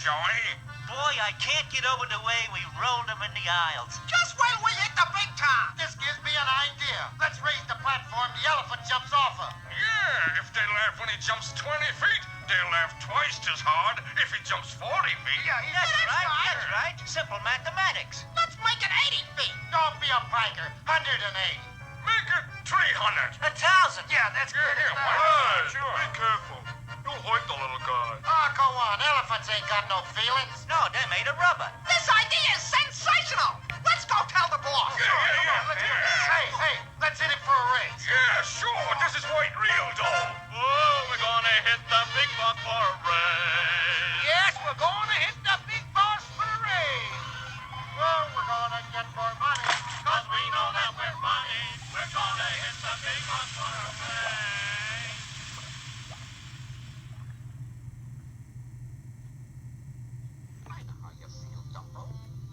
Joey. Boy, I can't get over the way we rolled them in the aisles. Just wait till we hit the big time. This gives me an idea. Let's raise the platform the elephant jumps off of. Yeah, if they laugh when he jumps 20 feet, they'll laugh twice as hard if he jumps 40 feet. Yeah, That's right. Simple mathematics. Let's make it 80 feet. Don't be a piker. 180. Make it 300. 1,000. Yeah, that's good. Yeah, It's why not- not? Sure. Be careful. You'll hurt the little guy. Oh, go on. Elephants ain't got no feelings. No, they're made of rubber. This idea is sensational. Let's go tell the boss. Yeah. Hey, let's hit it for a race. Yeah, sure. This is White Real Doll. Whoa, we're gonna hit the big buck for a race. Yes, we're going to hit the big boss for a race. Oh, we're going to get more money. Because we know that we're money. We're going to hit the big boss for a race. I know how you feel, Dumbo.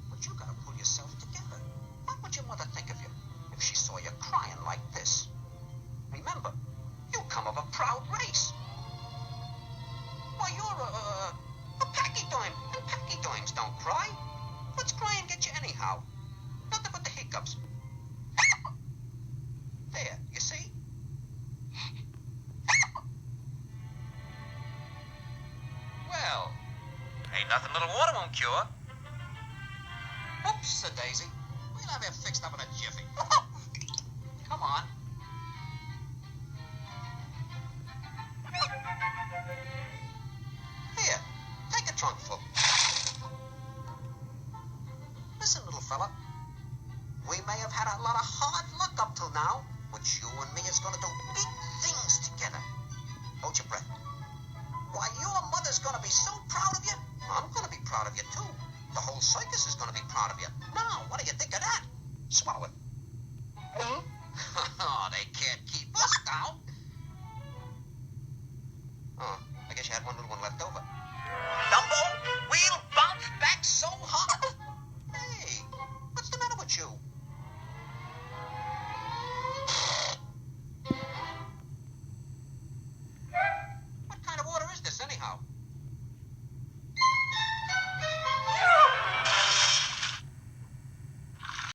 But you gotta pull yourself together. What would your mother think of you if she saw you crying like this? Remember, you come of a proud race. Why, you're a pachyderm, and pachyderms don't cry. What's crying get you anyhow? Nothing but the hiccups. There, you see? Well, Ain't nothing little water won't cure. oops, a daisy. We'll have it fixed up in a jiffy. Come on. Here, take a trunk full. Listen, little fella. We may have had a lot of hard luck up till now, but you and me is gonna do big things together. Hold your breath. Why, your mother's gonna be so proud of you. I'm gonna be proud of you, too. The whole circus is gonna be proud of you. Now, what do you think of that? Swallow it. Oh, they can't keep us down. Oh, I guess you had one little one left over. Dumbo, we'll bounce back so hard.